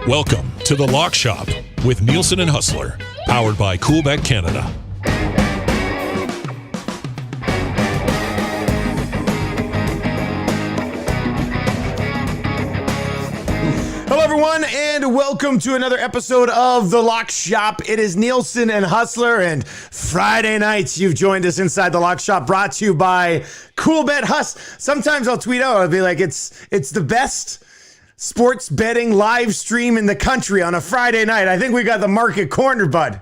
Welcome to The Lock Shop with Nielson and Hustler, powered by Coolbet Canada. Hello, everyone, and welcome to another episode of The Lock Shop. It is Nielson and Hustler, and Friday nights you've joined us inside The Lock Shop, brought to you by Coolbet Sometimes I'll tweet out, I'll be like, it's the best sports betting live stream in the country on a Friday night. I think we got the market cornered, bud.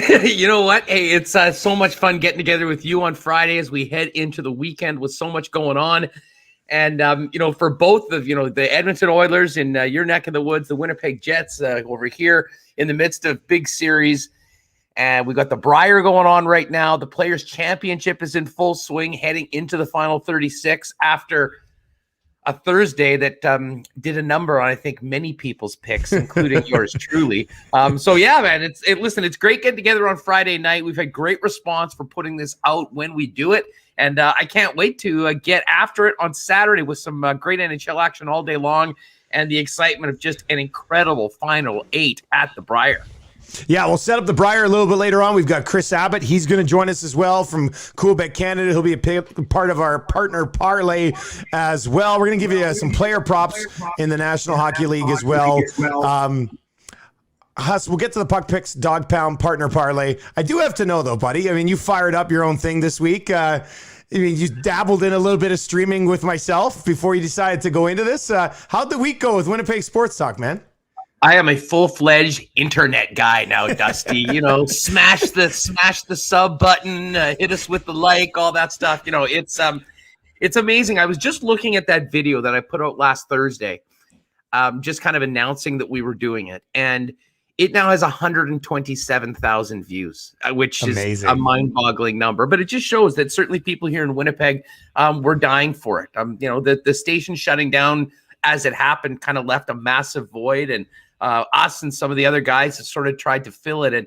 You know what? Hey, it's so much fun getting together with you on Friday as we head into the weekend with so much going on. And, for both of, the Edmonton Oilers in your neck of the woods, the Winnipeg Jets over here in the midst of big series. And we got the Brier going on right now. The Players' Championship is in full swing, heading into the final 36 after a Thursday that did a number on, I think, many people's picks, including yours truly. So yeah, man, listen, it's great getting together on Friday night. We've had great response for putting this out when we do it. And I can't wait to get after it on Saturday with some great NHL action all day long and the excitement of just an incredible Final 8 at the Brier. Yeah, we'll set up the Brier a little bit later on. We've got Chris Abbott. He's going to join us as well from Coolbet Canada. He'll be a part of our partner parlay as well. We're going to give you some player props in the National Hockey League as well. Huss, we'll get to the Puck Picks Dog Pound partner parlay. I do have to know, though, buddy. I mean, you fired up your own thing this week. You dabbled in a little bit of streaming with myself before you decided to go into this. How'd the week go with Winnipeg Sports Talk, man? I am a full-fledged internet guy now, Dusty. Smash the sub button, hit us with the like, all that stuff. It's amazing. I was just looking at that video that I put out last Thursday, just kind of announcing that we were doing it, and it now has 127,000 views, which is a mind-boggling number. But it just shows that certainly people here in Winnipeg were dying for it. The station shutting down as it happened kind of left a massive void, and us and some of the other guys have sort of tried to fill it and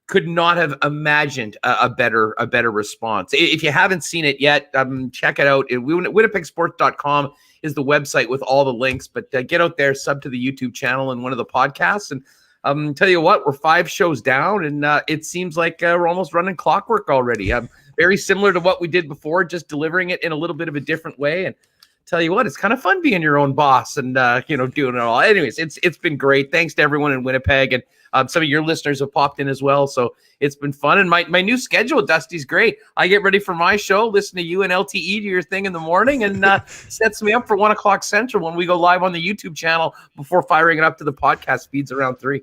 could not have imagined a better response. If you haven't seen it yet, check it out. WinnipegSports.com is the website with all the links, but get out there, sub to the YouTube channel and one of the podcasts. And tell you what, we're 5 shows down, and it seems like we're almost running clockwork already. Very similar to what we did before, just delivering it in a little bit of a different way. And tell you what, it's kind of fun being your own boss and, doing it all. Anyways, it's been great. Thanks to everyone in Winnipeg, and some of your listeners have popped in as well. So it's been fun. And my new schedule, Dusty's great. I get ready for my show, listen to you and LTE do your thing in the morning, and sets me up for 1 o'clock Central when we go live on the YouTube channel before firing it up to the podcast feeds around 3.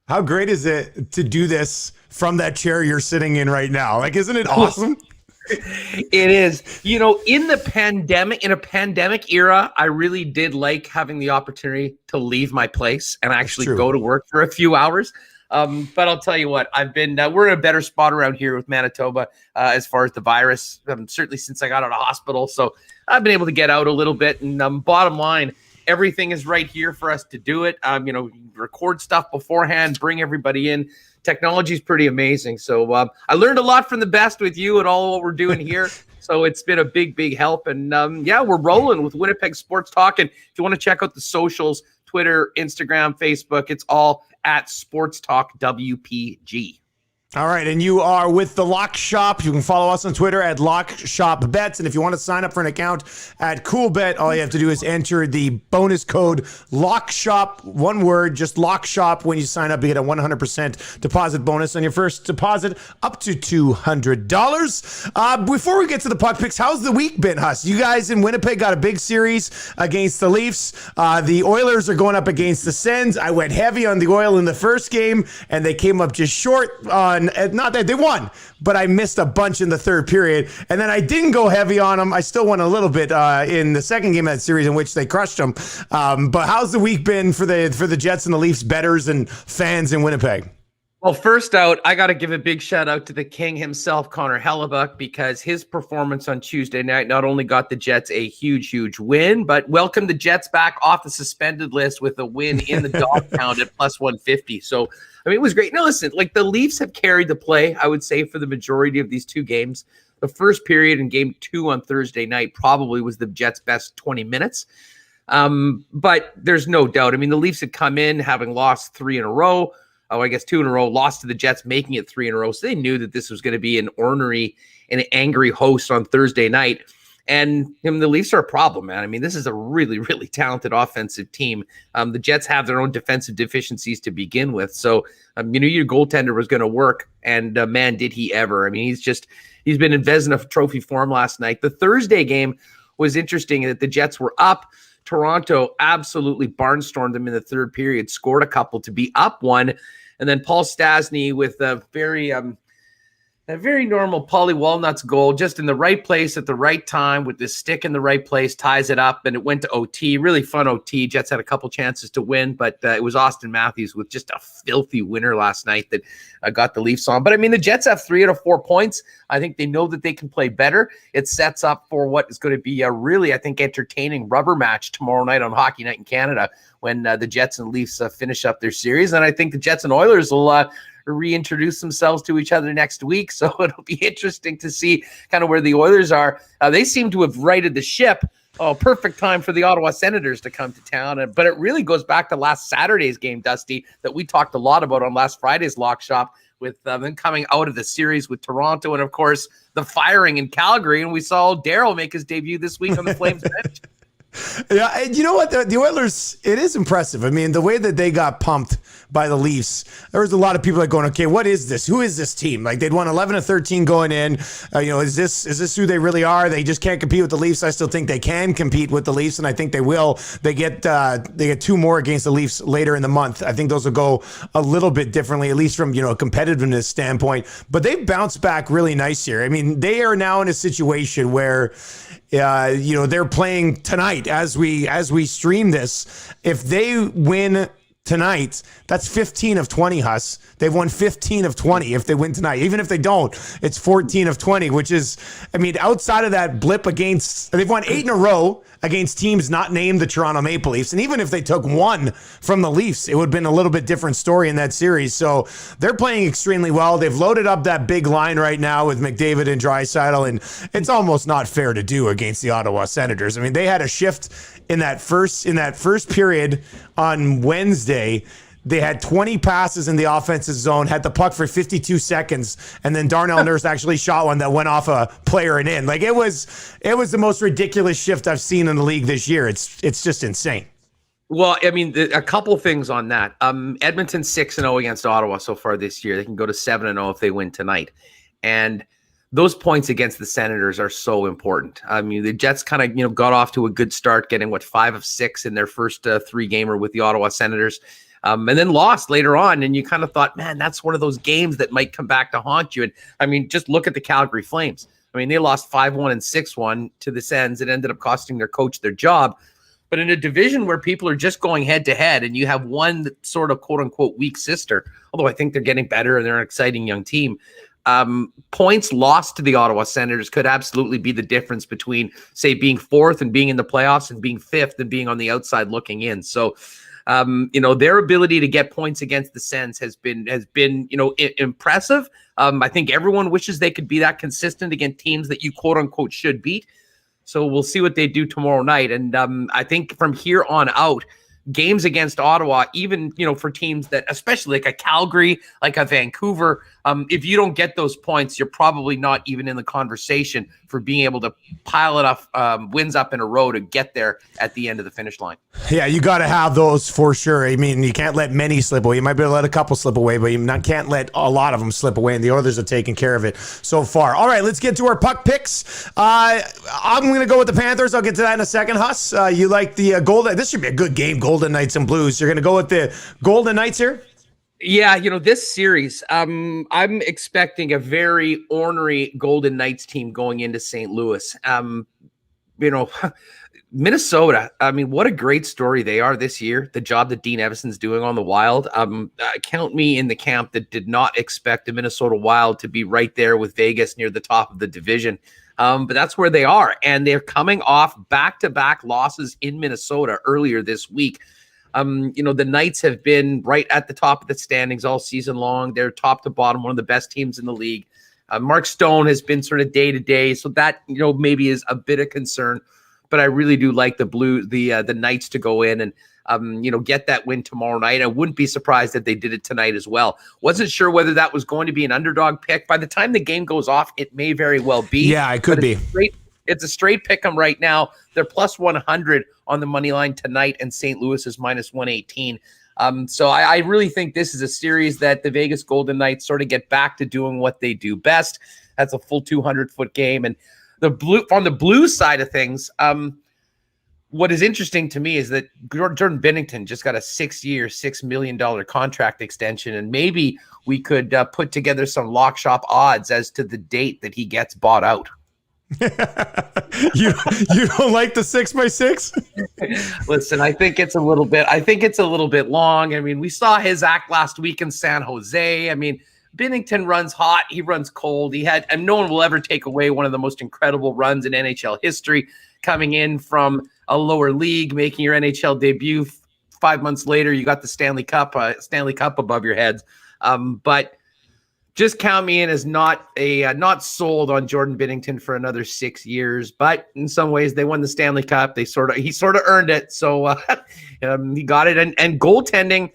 How great is it to do this from that chair you're sitting in right now? Like, isn't it awesome? It is. In a pandemic era, I really did like having the opportunity to leave my place and actually go to work for a few hours. But I'll tell you what, we're in a better spot around here with Manitoba as far as the virus, certainly since I got out of hospital. So I've been able to get out a little bit, and bottom line, everything is right here for us to do it. Record stuff beforehand, bring everybody in. Technology is pretty amazing. So I learned a lot from the best with you and all what we're doing here. So it's been a big help. And we're rolling with Winnipeg Sports Talk. And if you want to check out the socials, Twitter, Instagram, Facebook, it's all at Sports Talk WPG. All right, and you are with the Lock Shop. You can follow us on Twitter at Lock Shop Bets, and if you want to sign up for an account at Coolbet, all you have to do is enter the bonus code Lock Shop, one word, just Lock Shop. When you sign up, you get a 100% deposit bonus on your first deposit, up to $200. Before we get to the puck picks, how's the week been, Huss? You guys in Winnipeg got a big series against the Leafs. The Oilers are going up against the Sens. I went heavy on the Oil in the first game, and they came up just short on. Not that they won, but I missed a bunch in the third period. And then I didn't go heavy on them. I still won a little bit in the second game of that series in which they crushed them. But how's the week been for the Jets and the Leafs bettors and fans in Winnipeg? Well, first out, I got to give a big shout out to the king himself, Connor Hellebuck, because his performance on Tuesday night not only got the Jets a huge win, but welcomed the Jets back off the suspended list with a win in the dog pound at plus 150. So, I mean, it was great. Now, listen, like the Leafs have carried the play, I would say, for the majority of these two games. The first period in game 2 on Thursday night probably was the Jets' best 20 minutes. But there's no doubt. I mean, the Leafs had come in having lost 3 in a row. Oh, I guess 2 in a row, lost to the Jets, making it 3 in a row. So they knew that this was going to be an ornery and an angry host on Thursday night. And the Leafs are a problem, man. I mean, this is a really, really talented offensive team. The Jets have their own defensive deficiencies to begin with. So, your goaltender was going to work. And man, did he ever. I mean, he's been in Vezina Trophy form last night. The Thursday game was interesting that the Jets were up. Toronto absolutely barnstormed them in the third period, scored a couple to be up 1. And then Paul Stastny with a very normal Paulie Walnuts goal, just in the right place at the right time with the stick in the right place, ties it up, and it went to OT. Really fun OT. Jets had a couple chances to win, but it was Austin Matthews with just a filthy winner last night that got the Leafs on. But, I mean, the Jets have 3 out of 4 points. I think they know that they can play better. It sets up for what is going to be a really, I think, entertaining rubber match tomorrow night on Hockey Night in Canada when the Jets and Leafs finish up their series. And I think the Jets and Oilers will reintroduce themselves to each other next week. So it'll be interesting to see kind of where the Oilers are. They seem to have righted the ship. Oh, perfect time for the Ottawa Senators to come to town. But it really goes back to last Saturday's game, Dusty, that we talked a lot about on last Friday's Lock Shop, with them coming out of the series with Toronto and, of course, the firing in Calgary. And we saw Daryl make his debut this week on the Flames bench. Yeah, and you know what? The Oilers, it is impressive. I mean, the way that they got pumped by the Leafs, there was a lot of people like going, okay, what is this? Who is this team? Like, they'd won 11 of 13 going in. Is this who they really are? They just can't compete with the Leafs. I still think they can compete with the Leafs, and I think they will. They get 2 more against the Leafs later in the month. I think those will go a little bit differently, at least from, a competitiveness standpoint. But they've bounced back really nice here. I mean, they are now in a situation where they're playing tonight as we stream this. If they win tonight, that's 15 of 20, Huss. They've won 15 of 20 if they win tonight. Even if they don't, it's 14 of 20, which is, I mean, outside of that blip they've won 8 in a row against teams not named the Toronto Maple Leafs. And even if they took 1 from the Leafs, it would have been a little bit different story in that series. So they're playing extremely well. They've loaded up that big line right now with McDavid and Draisaitl, and it's almost not fair to do against the Ottawa Senators. I mean, they had a shift in that first period on Wednesday. They had 20 passes in the offensive zone, had the puck for 52 seconds, and then Darnell Nurse actually shot one that went off a player and in. Like, it was the most ridiculous shift I've seen in the league this year. It's just insane. Well, I mean, a couple things on that. Edmonton's 6-0 against Ottawa so far this year. They can go to 7-0 if they win tonight. And those points against the Senators are so important. I mean, the Jets kind of, got off to a good start, getting 5 of 6 in their first 3-gamer with the Ottawa Senators. And then lost later on, and you kind of thought, man, that's one of those games that might come back to haunt you. And I mean, just look at the Calgary Flames. I mean, they lost 5-1 and 6-1 to the Sens. It ended up costing their coach their job. But in a division where people are just going head to head, and you have one sort of quote unquote weak sister, although I think they're getting better and they're an exciting young team. Points lost to the Ottawa Senators could absolutely be the difference between, say, being 4th and being in the playoffs, and being 5th and being on the outside looking in. So, their ability to get points against the Sens has been impressive. I think everyone wishes they could be that consistent against teams that you quote unquote should beat. So we'll see what they do tomorrow night. And I think from here on out, games against Ottawa, even, for teams that, especially like a Calgary, like a Vancouver, if you don't get those points, you're probably not even in the conversation for being able to pile enough wins up in a row to get there at the end of the finish line. Yeah, you got to have those for sure. I mean, you can't let many slip away. You might be able to let a couple slip away, but you can't let a lot of them slip away, and the Oilers have taken care of it so far. All right, let's get to our puck picks. I'm going to go with the Panthers. I'll get to that in a second, Huss. You like the Golden? This should be a good game, Golden Knights and Blues. You're going to go with the Golden Knights here? Yeah, this series, I'm expecting a very ornery Golden Knights team going into St. Louis. Minnesota, I mean, what a great story they are this year. The job that Dean Evason's doing on the Wild. Count me in the camp that did not expect the Minnesota Wild to be right there with Vegas near the top of the division. But that's where they are. And they're coming off back-to-back losses in Minnesota earlier this week. The Knights have been right at the top of the standings all season long. They're top to bottom, one of the best teams in the league. Mark Stone has been sort of day to day. So that, maybe is a bit of concern. but I really do like the Knights to go in and get that win tomorrow night. I wouldn't be surprised if they did it tonight as well. Wasn't sure whether that was going to be an underdog pick. By the time the game goes off, it may very well be. Yeah, it could be. It's a straight pick 'em right now. They're plus 100 on the money line tonight, and St. Louis is minus 118. So I really think this is a series that the Vegas Golden Knights sort of get back to doing what they do best. That's a full 200-foot game. And on the Blues side of things, what is interesting to me is that Jordan Bennington just got a 6-year, $6 million contract extension, and maybe we could put together some lock shop odds as to the date that he gets bought out. you don't like the 6x6? Listen, I think it's a little bit long. I mean, we saw his act last week in San Jose. I mean, Bennington runs hot, he runs cold. And no one will ever take away one of the most incredible runs in NHL history, coming in from a lower league, making your NHL debut. 5 months later, you got the Stanley Cup above your heads. But just count me in as not sold on Jordan Bennington for another 6 years. But in some ways, they won the Stanley Cup. He sort of earned it. So he got it. And goaltending,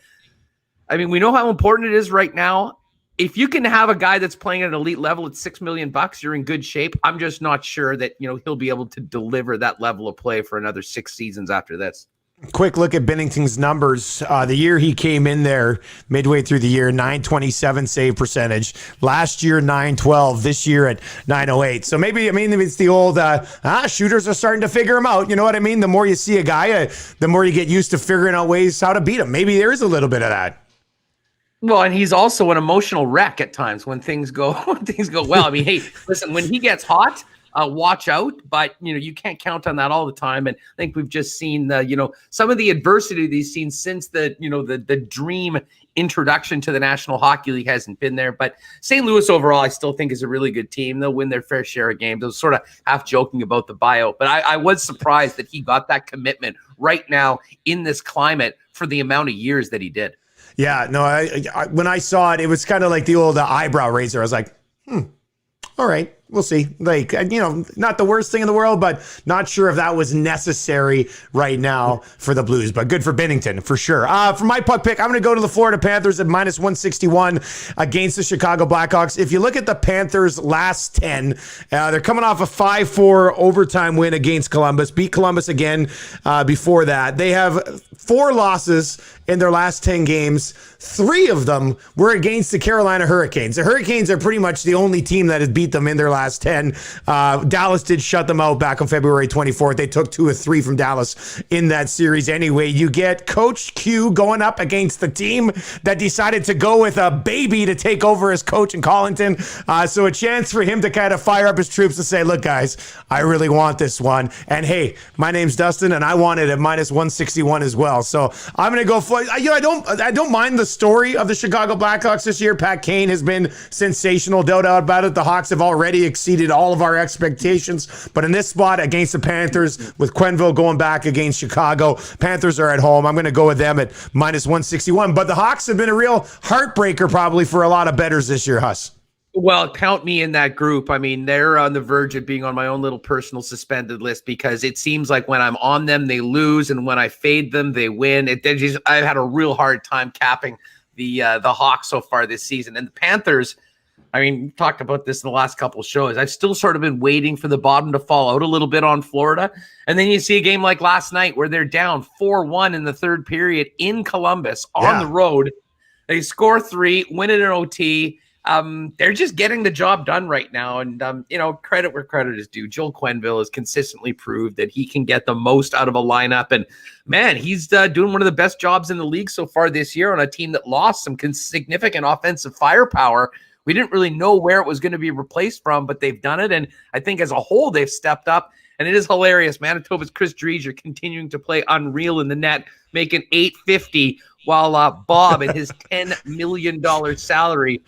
I mean, we know how important it is right now. If you can have a guy that's playing at an elite level at $6 million, you're in good shape. I'm just not sure that he'll be able to deliver that level of play for another 6 seasons after this. Quick look at Bennington's numbers. The year he came in there, midway through the year, 927 save percentage. Last year, 912. This year at 908. So maybe, it's the old shooters are starting to figure him out. You know what I mean? The more you see a guy, the more you get used to figuring out ways how to beat him. Maybe there is a little bit of that. Well, and he's also an emotional wreck at times when things go well. I mean, hey, listen, when he gets hot, watch out, but you can't count on that all the time. And I think we've just seen some of the adversity that he's seen since the dream introduction to the National Hockey League hasn't been there. But St. Louis overall, I still think is a really good team. They'll win their fair share of games. I was sort of half joking about the buyout, but I was surprised that he got that commitment right now in this climate for the amount of years that he did. Yeah, no, I when I saw it, it was kind of like the old eyebrow raiser. I was like, all right, we'll see. Like, not the worst thing in the world, but not sure if that was necessary right now for the Blues. But good for Bennington, for sure. For my puck pick, I'm going to go to the Florida Panthers at minus 161 against the Chicago Blackhawks. If you look at the Panthers' last 10, they're coming off a 5-4 overtime win against Columbus. Beat Columbus again before that. They have 4 losses in their last 10 games. 3 of them were against the Carolina Hurricanes. The Hurricanes are pretty much the only team that has beat them in their last 10. Dallas did shut them out back on February 24th. They took 2 of 3 from Dallas in that series anyway. You get Coach Q going up against the team that decided to go with a baby to take over as coach in Collington. So a chance for him to kind of fire up his troops to say, look, guys, I really want this one. And hey, my name's Dustin, and I want it at minus 161 as well. So I'm going to go for, I don't mind the story of the Chicago Blackhawks this year. Pat Kane has been sensational, no doubt about it. The Hawks have already exceeded all of our expectations. But in this spot against the Panthers, with Quenneville going back against Chicago, Panthers are at home. I'm going to go with them at minus 161. But the Hawks have been a real heartbreaker probably for a lot of bettors this year, Huss. Well, count me in that group. I mean, they're on the verge of being on my own little personal suspended list because it seems like when I'm on them, they lose, and when I fade them, they win. I've had a real hard time capping the Hawks so far this season. And the Panthers, I mean, we talked about this in the last couple of shows. I've still sort of been waiting for the bottom to fall out a little bit on Florida. And then you see a game like last night where they're down 4-1 in the third period in Columbus on the road. They score 3, win it in OT. They're just getting the job done right now. And, credit where credit is due. Joel Quenneville has consistently proved that he can get the most out of a lineup. And, man, he's doing one of the best jobs in the league so far this year on a team that lost some significant offensive firepower. We didn't really know where it was going to be replaced from, but they've done it. And I think as a whole, they've stepped up. And it is hilarious. Manitoba's Chris Driedger continuing to play unreal in the net, making $850 while Bob and his $10 million salary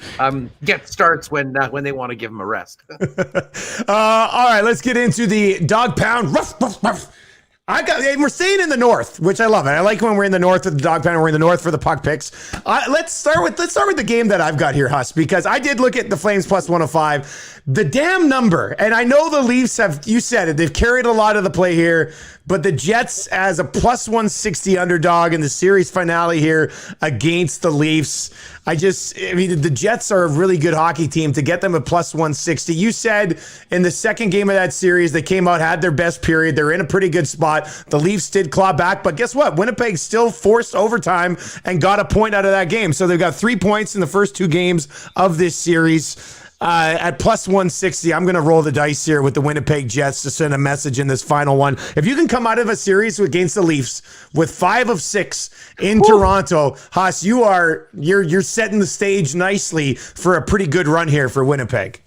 starts when they want to give him a rest. All right, let's get into the dog pound. Ruff, ruff, ruff. And we're staying in the north, which I love it. I like when we're in the north with the dog pound. We're in the north for the puck picks. Let's start with the game that I've got here, Huss, because I did look at the Flames plus 105. The damn number, and I know the Leafs have, you said it, they've carried a lot of the play here, but the Jets as a plus 160 underdog in the series finale here against the Leafs. The Jets are a really good hockey team. To get them a plus 160. You said in the second game of that series, they came out, had their best period. They're in a pretty good spot. The Leafs did claw back, but guess what? Winnipeg still forced overtime and got a point out of that game. So they've got 3 points in the first 2 games of this series. At plus 160, I'm going to roll the dice here with the Winnipeg Jets to send a message in this final one. If you can come out of a series against the Leafs with 5 of 6 in Toronto, Haas, you're setting the stage nicely for a pretty good run here for Winnipeg.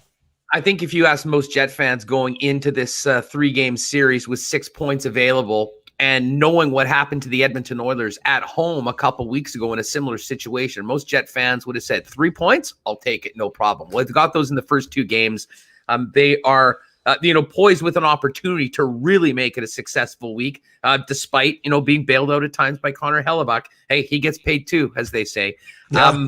I think if you ask most Jet fans going into this 3-game series with 6 points available, and knowing what happened to the Edmonton Oilers at home a couple weeks ago in a similar situation, most Jet fans would have said 3 points, I'll take it, no problem. Well, they've got those in the first 2 games. They are poised with an opportunity to really make it a successful week, despite being bailed out at times by Connor Hellebuck. Hey, he gets paid too, as they say. Yeah.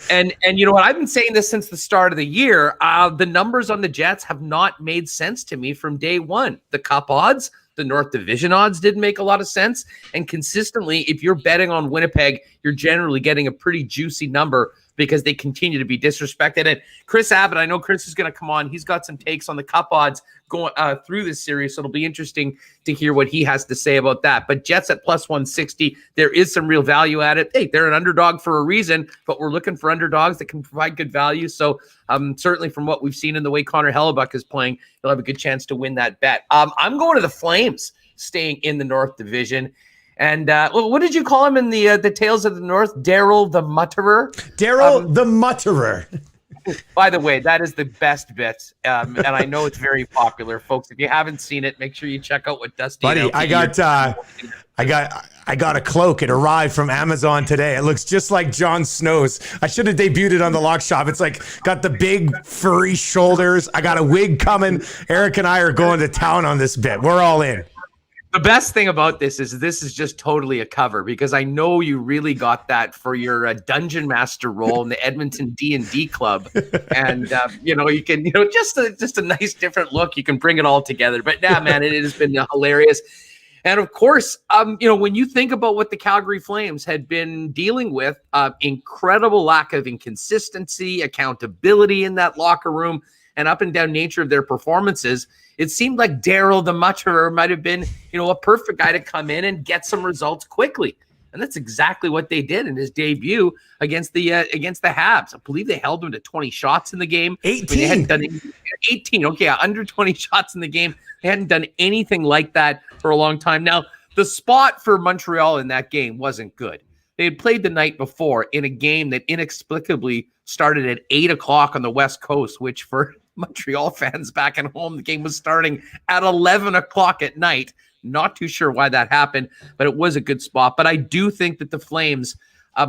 And you know what? I've been saying this since the start of the year. The numbers on the Jets have not made sense to me from day one. The Cup odds, the North Division odds didn't make a lot of sense. And consistently, if you're betting on Winnipeg, you're generally getting a pretty juicy number because they continue to be disrespected. And Chris Abbott, I know Chris is going to come on. He's got some takes on the Cup odds going through this series, so it'll be interesting to hear what he has to say about that. But Jets at plus 160, there is some real value at it. Hey, they're an underdog for a reason, but we're looking for underdogs that can provide good value. So certainly from what we've seen in the way Connor Hellebuck is playing, he'll have a good chance to win that bet. I'm going to the Flames, staying in the North Division. And what did you call him in the Tales of the North? Daryl the Mutterer? Daryl the Mutterer. By the way, that is the best bit. And I know it's very popular. Folks, if you haven't seen it, make sure you check out what Dusty... Buddy, I got a cloak. It arrived from Amazon today. It looks just like Jon Snow's. I should have debuted it on the Lock Shop. It's like got the big furry shoulders. I got a wig coming. Eric and I are going to town on this bit. We're all in. The best thing about this is just totally a cover, because I know you really got that for your dungeon master role in the Edmonton D&D club, and you can just a nice different look. You can bring it all together. But yeah, man, it has been hilarious. And of course, when you think about what the Calgary Flames had been dealing with, incredible lack of inconsistency, accountability in that locker room, and up and down nature of their performances, it seemed like Daryl the Mutterer might have been, a perfect guy to come in and get some results quickly. And that's exactly what they did in his debut against the Habs. I believe they held him to 20 shots in the game. 18. They hadn't done 18. Okay, under 20 shots in the game. They hadn't done anything like that for a long time. Now, the spot for Montreal in that game wasn't good. They had played the night before in a game that inexplicably started at 8 o'clock on the West Coast, which for Montreal fans back at home, the game was starting at 11 o'clock at night. Not too sure why that happened, but it was a good spot. But I do think that the Flames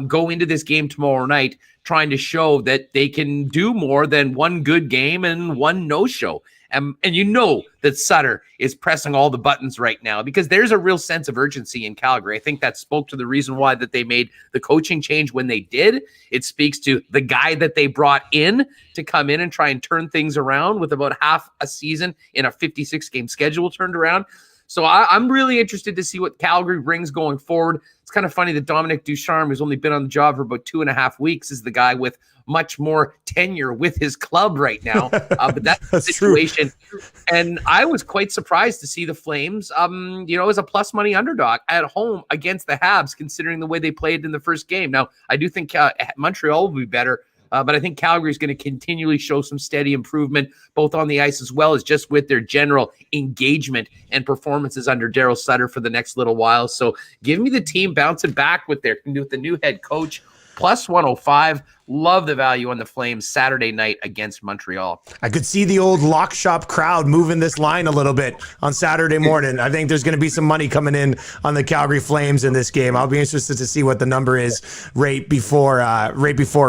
go into this game tomorrow night trying to show that they can do more than one good game and one no-show. And that Sutter is pressing all the buttons right now, because there's a real sense of urgency in Calgary. I think that spoke to the reason why that they made the coaching change when they did. It speaks to the guy that they brought in to come in and try and turn things around with about half a season in a 56-game schedule turned around. So I'm really interested to see what Calgary brings going forward. It's kind of funny that Dominic Ducharme, who's only been on the job for about 2.5 weeks, is the guy with much more tenure with his club right now. But that's the situation. True. And I was quite surprised to see the Flames, as a plus money underdog at home against the Habs, considering the way they played in the first game. Now, I do think Montreal will be better. But I think Calgary is going to continually show some steady improvement, both on the ice as well as just with their general engagement and performances under Daryl Sutter for the next little while. So give me the team bouncing back with the new head coach, plus 105. Love the value on the Flames Saturday night against Montreal. I could see the old lock shop crowd moving this line a little bit on Saturday morning. I think there's going to be some money coming in on the Calgary Flames in this game. I'll be interested to see what the number is right before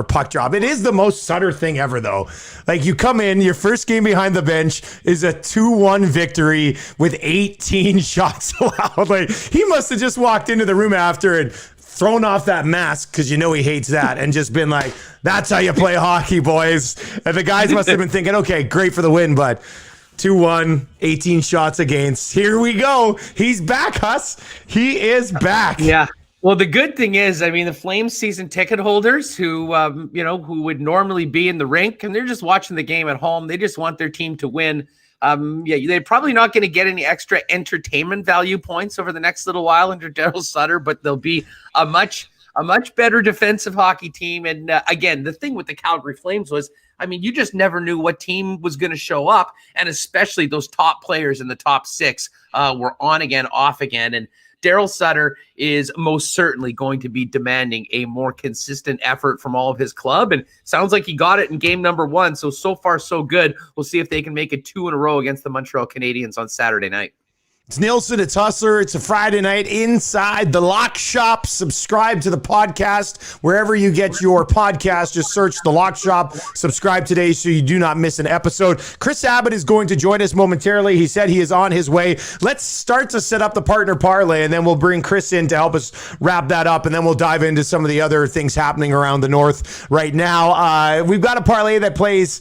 puck drop. It is the most Sutter thing ever, though. Like, you come in, your first game behind the bench is a 2-1 victory with 18 shots allowed. Like, he must have just walked into the room after and thrown off that mask, because you know he hates that, and just been like, that's how you play hockey, boys. And the guys must have been thinking, okay, great for the win, but 2-1, 18 shots against. Here we go. He's back, Huss. He is back. Yeah. Well, the good thing is, I mean, the Flames season ticket holders who who would normally be in the rink, and they're just watching the game at home. They just want their team to win. They're probably not going to get any extra entertainment value points over the next little while under Daryl Sutter, but they'll be a much better defensive hockey team. And again, the thing with the Calgary Flames was, I mean, you just never knew what team was going to show up, and especially those top players in the top six were on again, off again, and Daryl Sutter is most certainly going to be demanding a more consistent effort from all of his club, and sounds like he got it in game number 1. So far, so good. We'll see if they can make it 2 in a row against the Montreal Canadiens on Saturday night. It's Nielsen, it's Hustler. It's a Friday night inside the Lock Shop. Subscribe to the podcast wherever you get your podcast. Just search the Lock Shop. Subscribe today so you do not miss an episode. Chris Abbott is going to join us momentarily. He said he is on his way. Let's start to set up the partner parlay, and then we'll bring Chris in to help us wrap that up, and then we'll dive into some of the other things happening around the North right now. We've got a parlay that pays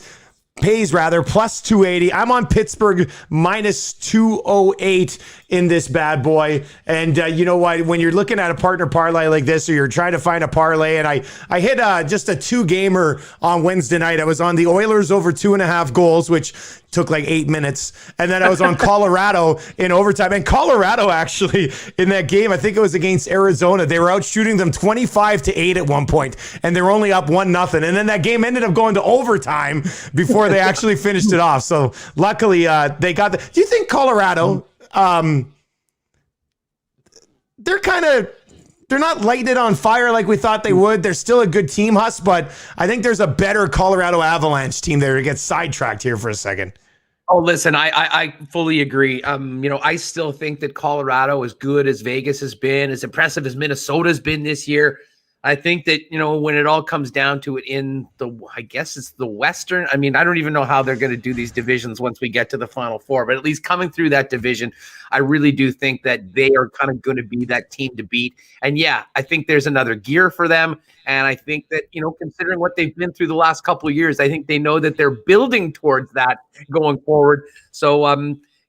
plus 280. I'm on Pittsburgh minus 208 in this bad boy. And you know what? When you're looking at a partner parlay like this, or you're trying to find a parlay, and I hit just a 2-gamer on Wednesday night. I was on the Oilers over 2.5 goals, which took like 8 minutes. And then I was on Colorado in overtime. And Colorado, actually, in that game, I think it was against Arizona, they were out shooting them 25-8 at one point, and they were only up 1-0. And then that game ended up going to overtime before they actually finished it off. So luckily, they got the. Do you think Colorado, they're not lighting it on fire like we thought they would? They're still a good team, Huss, but I think there's a better Colorado Avalanche team there to get sidetracked here for a second. Oh, listen, I fully agree. I still think that Colorado, as good as Vegas has been, as impressive as Minnesota's been this year, I think that, when it all comes down to it in I guess it's the Western. I mean, I don't even know how they're going to do these divisions once we get to the Final Four, but at least coming through that division, I really do think that they are kind of going to be that team to beat. And yeah, I think there's another gear for them. And I think that, considering what they've been through the last couple of years, I think they know that they're building towards that going forward. So,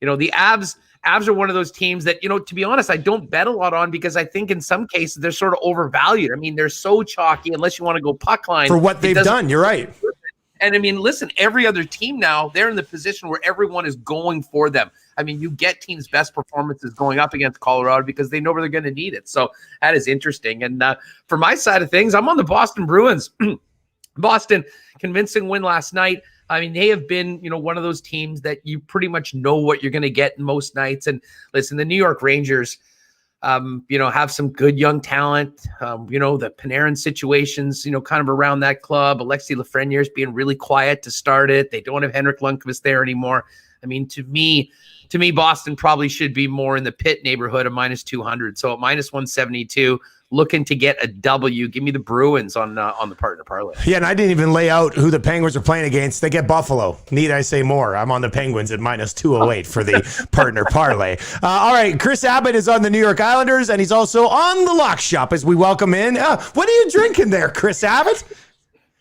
the Avs are one of those teams that, to be honest, I don't bet a lot on, because I think in some cases they're sort of overvalued. I mean, they're so chalky unless you want to go puck line. For what they've done, you're right. And I mean, listen, every other team now, they're in the position where everyone is going for them. I mean, you get teams' best performances going up against Colorado because they know where they're going to need it. So that is interesting. And for my side of things, I'm on the Boston Bruins. Boston, convincing win last night. I mean, they have been, one of those teams that you pretty much know what you're going to get most nights. And listen, the New York Rangers, have some good young talent. The Panarin situations, kind of around that club. Alexi Lafreniere's being really quiet to start it. They don't have Henrik Lundqvist there anymore. I mean, to me, Boston probably should be more in the pit neighborhood of minus 200. So at minus 172. Looking to get a W. Give me the Bruins on the partner parlay. Yeah, and I didn't even lay out who the Penguins are playing against. They get Buffalo. Need I say more? I'm on the Penguins at minus 208 for the partner parlay. All right, Chris Abbott is on the New York Islanders, and he's also on the Lock Shop as we welcome in. What are you drinking there, Chris Abbott?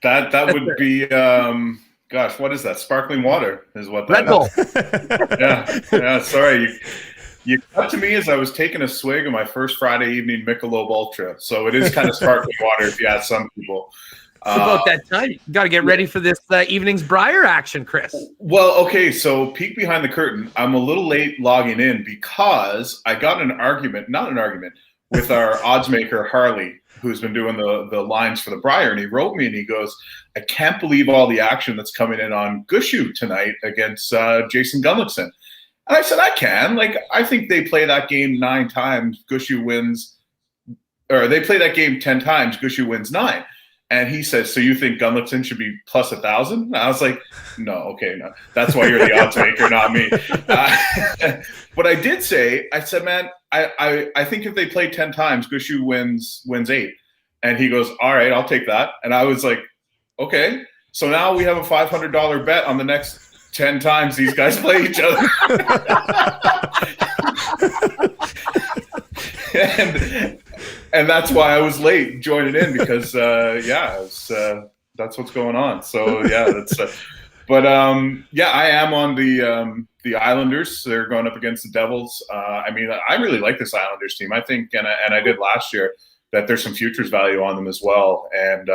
That would be, gosh, what is that? Sparkling water is what that Red Bull. is. Yeah, sorry. You cut to me as I was taking a swig of my first Friday evening Michelob Ultra. So it is kind of sparkling water if you ask some people. It's about that time. You got to get ready for this evening's Brier action, Chris. Well, okay, so peek behind the curtain. I'm a little late logging in because I got with our odds maker, Harley, who's been doing the lines for the Brier. And he wrote me and he goes, I can't believe all the action that's coming in on Gushu tonight against Jason Gullickson. And I said, I can. I think they play that game 9 times. Gushu wins, or they play that game 10 times. Gushu wins 9. And he says, so you think Gunlipton should be plus 1,000? And I was like, no, okay, no. That's why you're the odds maker, not me. But I did say, I said, man, I think if they play 10 times, Gushu wins 8. And he goes, all right, I'll take that. And I was like, okay. So now we have a $500 bet on the next 10 times these guys play each other. And that's why I was late joining in because, that's what's going on. So, yeah, that's I am on the Islanders. They're going up against the Devils. I really like this Islanders team. I think, and I did last year, that there's some futures value on them as well. And,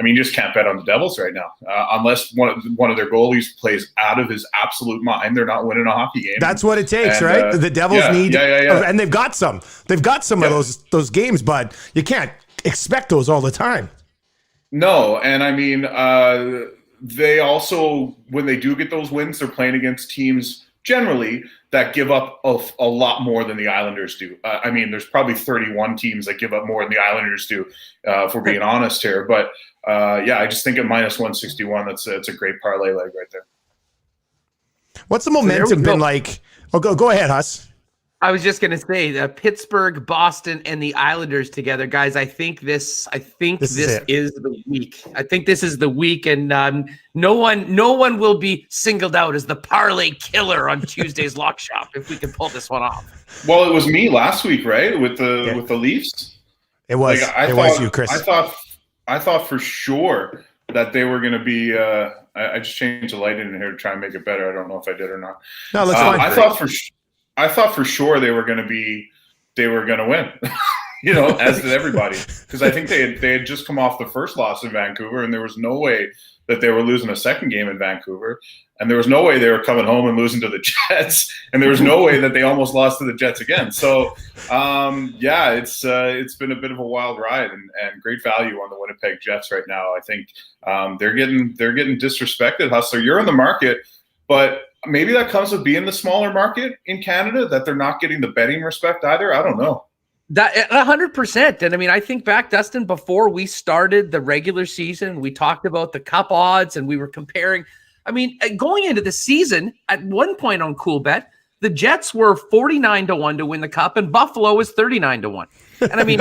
you just can't bet on the Devils right now. Unless one of their goalies plays out of his absolute mind, they're not winning a hockey game. That's what it takes, right? The Devils need – and they've got some. They've got some of those games, but you can't expect those all the time. No, and they also, when they do get those wins, they're playing against teams generally that give up a lot more than the Islanders do. There's probably 31 teams that give up more than the Islanders do, if we're being honest here. But, I just think at minus 161, it's a great parlay leg right there. What's the momentum been like? Oh, go ahead, Huss. I was just going to say Pittsburgh, Boston, and the Islanders together, guys. I think this is the week. I think this is the week, and no one will be singled out as the parlay killer on Tuesday's Lock Shop if we can pull this one off. Well, it was me last week, right, with the Leafs. It was. It was you, Chris. I thought for sure that they were going to be. I just changed the light in here to try and make it better. I don't know if I did or not. No, that's fine. I thought for sure they were going to win, as did everybody. Because I think they had just come off the first loss in Vancouver, and there was no way that they were losing a second game in Vancouver. And there was no way they were coming home and losing to the Jets. And there was no way that they almost lost to the Jets again. So, it's been a bit of a wild ride and great value on the Winnipeg Jets right now. I think they're getting disrespected. Hustler, you're in the market, but maybe that comes with being the smaller market in Canada, that they're not getting the betting respect either. I don't know. That 100%. And I think back, Dustin, before we started the regular season, we talked about the cup odds and we were comparing. Going into the season, at one point on Cool Bet, the Jets were 49-1 to win the cup, and Buffalo was 39-1. And you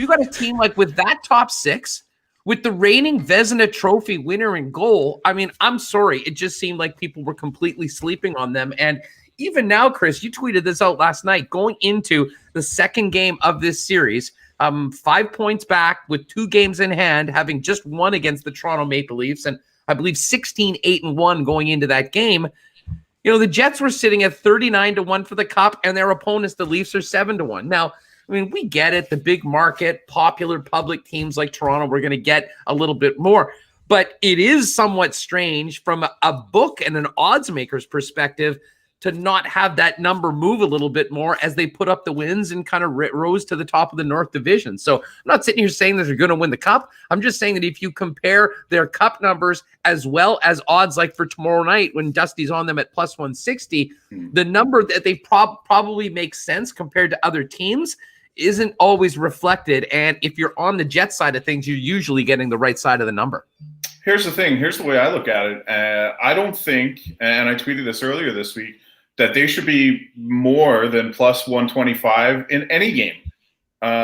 got a team like with that top six, with the reigning Vezina Trophy winner in goal. I'm sorry, it just seemed like people were completely sleeping on them. And even now, Chris, you tweeted this out last night, going into the second game of this series, 5 points back with 2 games in hand, having just won against the Toronto Maple Leafs, and I believe 16-8-1 going into that game. The Jets were sitting at 39-1 for the cup, and their opponents, the Leafs, are 7-1. Now, we get it. The big market, popular public teams like Toronto, we're going to get a little bit more. But it is somewhat strange from a book and an odds maker's perspective to not have that number move a little bit more as they put up the wins and kind of rose to the top of the North Division. So I'm not sitting here saying that they're going to win the cup. I'm just saying that if you compare their cup numbers as well as odds like for tomorrow night when Dusty's on them at plus 160, the number that they probably makes sense compared to other teams isn't always reflected. And if you're on the Jet side of things, you're usually getting the right side of the number. Here's the thing. Here's the way I look at it. I don't think, and I tweeted this earlier this week, that they should be more than plus 125 in any game.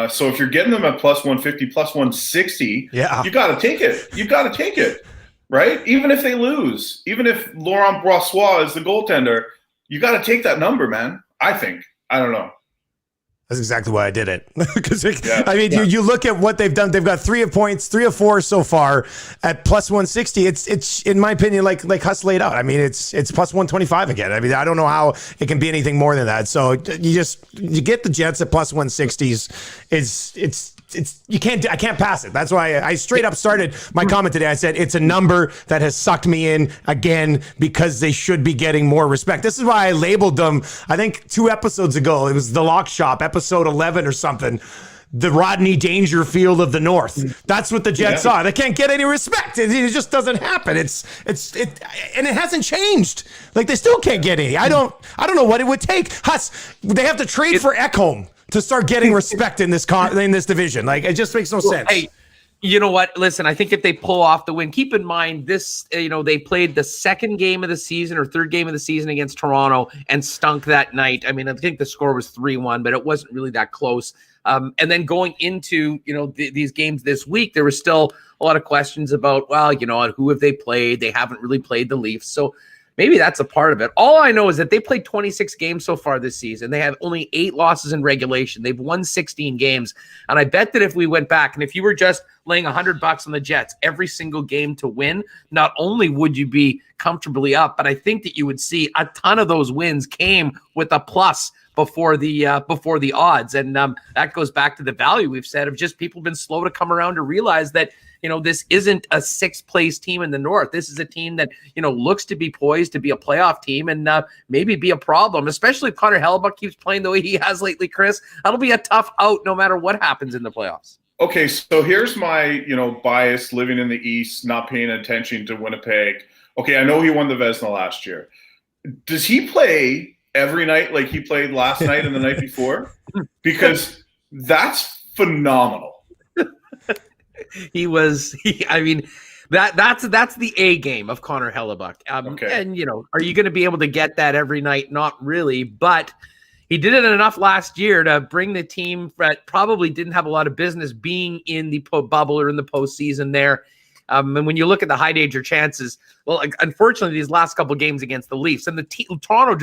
So if you're getting them at plus 150, plus 160, you got to take it. You got to take it, right? Even if they lose, even if Laurent Brossoit is the goaltender, you got to take that number, man. I think. I don't know. That's exactly why I did it. Because you look at what they've done. They've got 3 points, 3 of 4 so far at plus 160. It's in my opinion, like Huss laid out. it's plus 125 again. I don't know how it can be anything more than that. So you get the Jets at plus 160s. I can't pass it. That's why I straight up started my comment today. I said it's a number that has sucked me in again because they should be getting more respect. This is why I labeled them, I think 2 episodes ago, it was the Lock Shop, episode 11 or something, the Rodney Dangerfield of the North. That's what the Jets are. They can't get any respect. It just doesn't happen. And it hasn't changed. Like, they still can't get any. I don't know what it would take. Huss, they have to trade for Ekholm to start getting respect in this division. Like, it just makes no sense. Hey, You know what? Listen, I think if they pull off the win, keep in mind this, they played the second game of the season or third game of the season against Toronto and stunk that night. I mean, I think the score was 3-1, but it wasn't really that close. And then going into, these games this week, there was still a lot of questions about, well, who have they played? They haven't really played the Leafs. So maybe that's a part of it. All I know is that they played 26 games so far this season. They have only 8 losses in regulation. They've won 16 games. And I bet that if we went back and if you were just laying $100 on the Jets every single game to win, not only would you be comfortably up, but I think that you would see a ton of those wins came with a plus before the odds. And that goes back to the value we've said of just people been slow to come around to realize that this isn't a 6th place team in the North. This is a team that, looks to be poised to be a playoff team and maybe be a problem, especially if Connor Hellebuyck keeps playing the way he has lately, Chris. That'll be a tough out no matter what happens in the playoffs. Okay, so here's my, bias living in the East, not paying attention to Winnipeg. Okay, I know he won the Vezina last year. Does he play every night like he played last night and the night before? Because that's phenomenal. That's the A game of Connor Hellebuyck. Okay. And, are you going to be able to get that every night? Not really, but he did it enough last year to bring the team that probably didn't have a lot of business being in the bubble or in the postseason there. And when you look at the high danger chances, well, unfortunately, these last couple of games against the Leafs and Toronto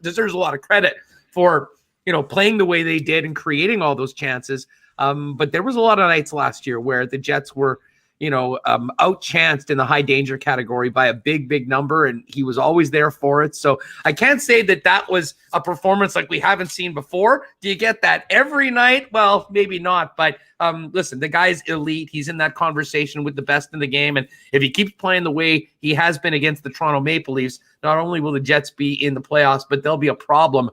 deserves a lot of credit for, playing the way they did and creating all those chances. But there was a lot of nights last year where the Jets were, outchanced in the high danger category by a big number, and he was always there for it. So I can't say that was a performance like we haven't seen before. Do you get that every night? Well, maybe not, but listen, the guy's elite. He's in that conversation with the best in the game, and if he keeps playing the way he has been against the Toronto Maple Leafs, not only will the Jets be in the playoffs, but they'll be a problem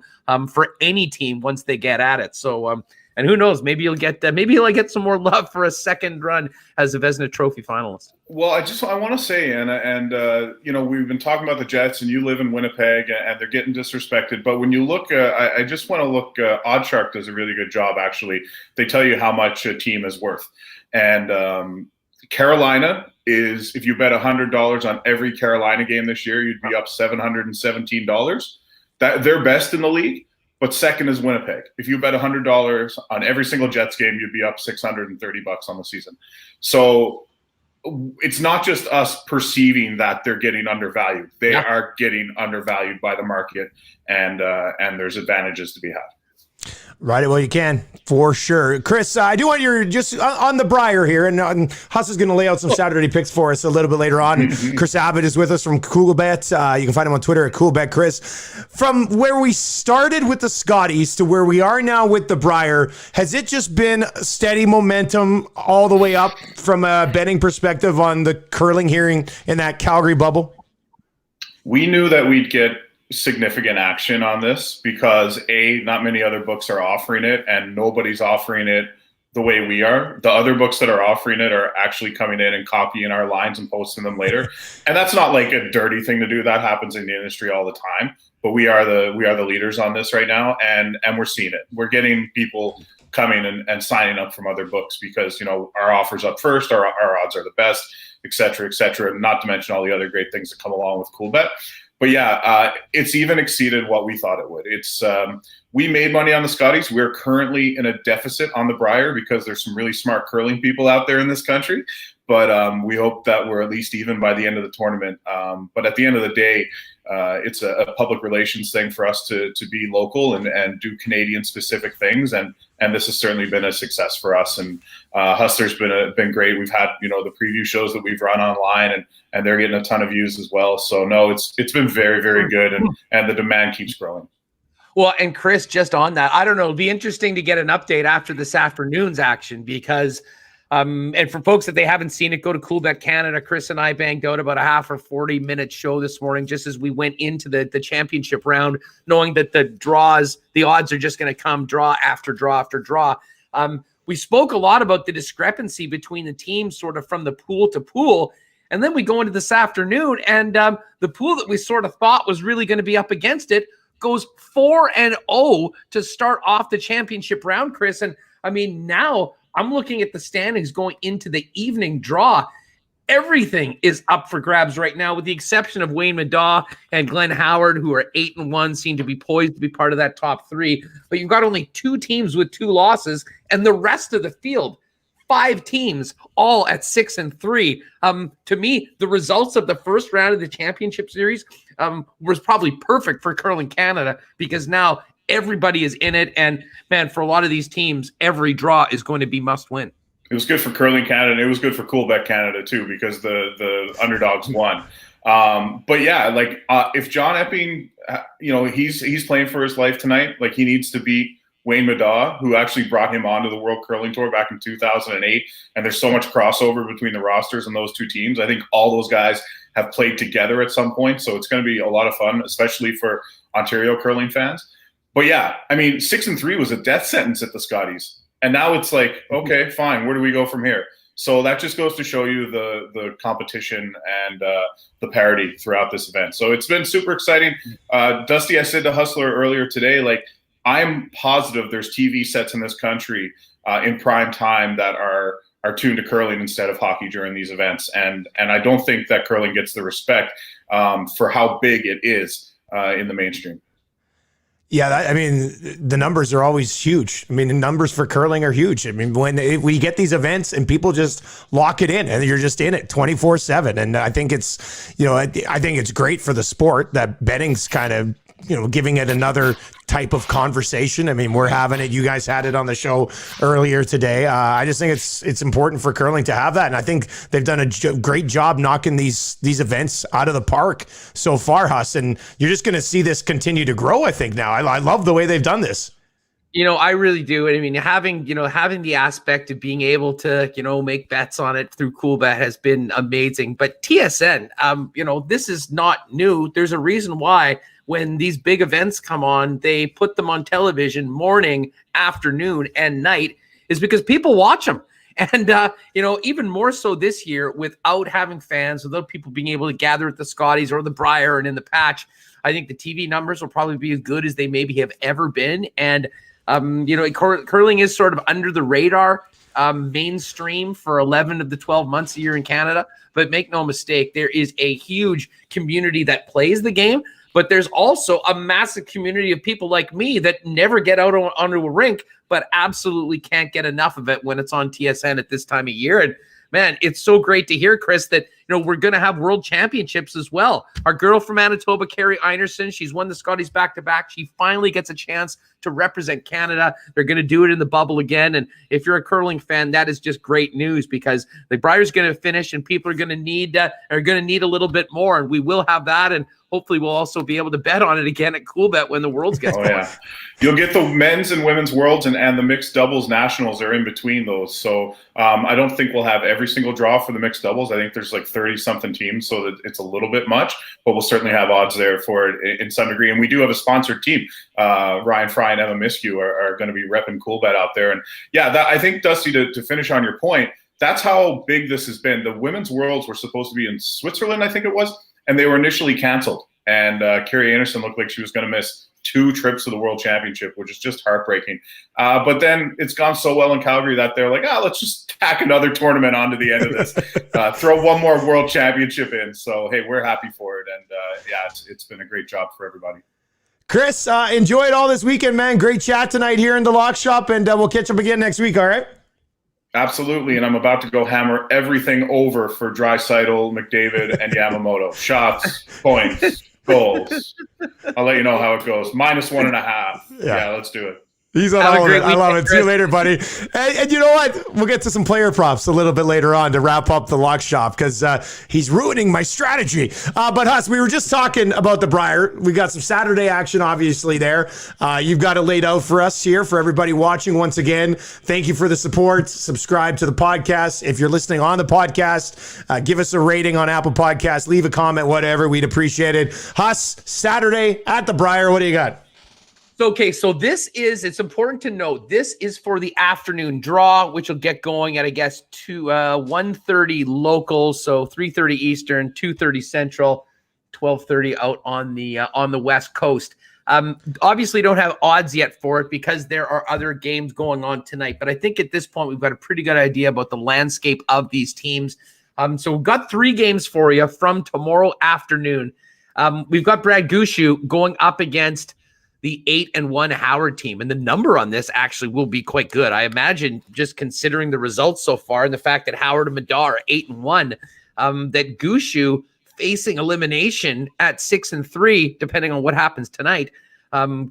for any team once they get at it. So and who knows? Maybe he'll get some more love for a second run as a Vezina Trophy finalist. Well, I want to say, and we've been talking about the Jets, and you live in Winnipeg, and they're getting disrespected. But when you look, I just want to look. OddsShark does a really good job. Actually, they tell you how much a team is worth, and Carolina is, if you bet $100 on every Carolina game this year, you'd be up $717. That they're best in the league. But second is Winnipeg. If you bet $100 on every single Jets game, you'd be up $630 on the season. So it's not just us perceiving that they're getting undervalued. They are getting undervalued by the market, and there's advantages to be had. Right. Well, you can, for sure. Chris, I do want your just on the Brier here, and Huss is going to lay out some Saturday picks for us a little bit later on. Chris Abbott is with us from Coolbet. You can find him on Twitter at Coolbet Chris. From where we started with the Scotties to where we are now with the Brier, has it just been steady momentum all the way up from a betting perspective on the curling here in that Calgary bubble? We knew that we'd get significant action on this because not many other books are offering it, and nobody's offering it the way we are. The other books that are offering it are actually coming in and copying our lines and posting them later. And that's not like a dirty thing to do. That happens in the industry all the time. But we are the leaders on this right now, and we're seeing it. We're getting people coming and signing up from other books because our offer's up first, our odds are the best, et cetera, not to mention all the other great things that come along with Coolbet. But yeah, it's even exceeded what we thought it would. It's we made money on the Scotties. We're currently in a deficit on the Brier because there's some really smart curling people out there in this country. But we hope that we're at least even by the end of the tournament. But at the end of the day, it's a public relations thing for us to be local and do Canadian specific things. And this has certainly been a success for us. And Hustler's been great. We've had, the preview shows that we've run online and they're getting a ton of views as well. So no, it's been very, very good. And the demand keeps growing. Well, and Chris, just on that, I don't know, it'll be interesting to get an update after this afternoon's action because and for folks that they haven't seen it, go to Coolbet Canada. Chris and I banged out about a half or 40-minute show this morning just as we went into the championship round, knowing that the odds are just going to come draw after draw after draw. We spoke a lot about the discrepancy between the teams sort of from the pool to pool. And then we go into this afternoon and the pool that we sort of thought was really going to be up against it goes 4-0 to start off the championship round, Chris. And I mean, now I'm looking at the standings going into the evening draw. Everything is up for grabs right now, with the exception of Wayne Middaugh and Glenn Howard, who are 8-1, seem to be poised to be part of that top 3. But you've got only 2 teams with 2 losses, and the rest of the field, 5 teams, all at 6-3. To me, the results of the first round of the championship series was probably perfect for Curling Canada, because now everybody is in it. And man, for a lot of these teams, every draw is going to be must win. It was good for Curling Canada, and it was good for Coolbet Canada too, because the underdogs won. But yeah, like if John Epping, he's playing for his life tonight. Like, he needs to beat Wayne Middaugh, who actually brought him onto the World Curling Tour back in 2008. And there's so much crossover between the rosters and those 2 teams. I think all those guys have played together at some point, so it's going to be a lot of fun, especially for Ontario curling fans. But yeah, I mean, 6-3 was a death sentence at the Scotties. And now it's like, okay, fine, where do we go from here? So that just goes to show you the competition and the parity throughout this event. So it's been super exciting. Dusty, I said to Hustler earlier today, like, I'm positive there's TV sets in this country in prime time that are tuned to curling instead of hockey during these events. And I don't think that curling gets the respect for how big it is in the mainstream. Yeah, the numbers are always huge. I mean, the numbers for curling are huge. I mean, when we get these events and people just lock it in, and you're just in it 24/7. And I think it's, I think it's great for the sport that betting's kind of, giving it another type of conversation. I mean, we're having it. You guys had it on the show earlier today. I just think it's important for curling to have that. And I think they've done a great job knocking these events out of the park so far, Huss. And you're just going to see this continue to grow, I think, now. I love the way they've done this. I really do. I mean, having the aspect of being able to, make bets on it through Coolbet has been amazing. But TSN, this is not new. There's a reason why when these big events come on, they put them on television morning, afternoon, and night, is because people watch them. And, even more so this year, without having fans, without people being able to gather at the Scotties or the Brier and in the Patch, I think the TV numbers will probably be as good as they maybe have ever been. And, curling is sort of under the radar mainstream for 11 of the 12 months a year in Canada. But make no mistake, there is a huge community that plays the game. But there's also a massive community of people like me that never get out onto a rink, but absolutely can't get enough of it when it's on TSN at this time of year. And man, it's so great to hear, Chris, that we're going to have world championships as well. Our girl from Manitoba, Carrie Einerson, she's won the Scotties back-to-back. She finally gets a chance to represent Canada. They're going to do it in the bubble again. And if you're a curling fan, that is just great news, because the Brier's going to finish and people are going to need a little bit more. And we will have that. And hopefully we'll also be able to bet on it again at Coolbet when the Worlds gets going. Yeah. You'll get the men's and women's Worlds, and the mixed doubles nationals are in between those. So I don't think we'll have every single draw for the mixed doubles. I think there's like 30-something teams, so that it's a little bit much, but we'll certainly have odds there for it in some degree. And we do have a sponsored team. Ryan Fry and Emma Miskew are going to be repping Coolbet out there. And yeah, I think, Dusty, to finish on your point, that's how big this has been. The women's Worlds were supposed to be in Switzerland, I think it was, and they were initially canceled. And Carrie Anderson looked like she was going to miss 2 trips to the World Championship, which is just heartbreaking. But then it's gone so well in Calgary that they're like, let's just tack another tournament onto the end of this. Throw one more World Championship in. So, hey, we're happy for it. And, it's been a great job for everybody. Chris, enjoy it all this weekend, man. Great chat tonight here in the Lock Shop, and we'll catch up again next week, all right? Absolutely, and I'm about to go hammer everything over for Draisaitl, McDavid, and Yamamoto. Shots, points, goals. I'll let you know how it goes. -1.5. Yeah, let's do it. He's on all of it. I love it. See you later, buddy. And you know what? We'll get to some player props a little bit later on to wrap up the Lock Shop, because he's ruining my strategy. But Huss, we were just talking about the Brier. We got some Saturday action, obviously, there. You've got it laid out for us here, for everybody watching. Once again, thank you for the support. Subscribe to the podcast. If you're listening on the podcast, give us a rating on Apple Podcasts. Leave a comment, whatever. We'd appreciate it. Huss, Saturday at the Brier. What do you got? Okay, so it's important to note, this is for the afternoon draw, which will get going at, I guess, 1:30 local, so 3:30 Eastern, 2:30 Central, 12:30 out on the West Coast. Obviously don't have odds yet for it because there are other games going on tonight. But I think at this point, we've got a pretty good idea about the landscape of these teams. So we've got 3 games for you from tomorrow afternoon. We've got Brad Gushue going up against the 8-1 Howard team. And the number on this actually will be quite good. I imagine, just considering the results so far and the fact that Howard and Madar are 8-1, that Gushue facing elimination at 6-3, depending on what happens tonight,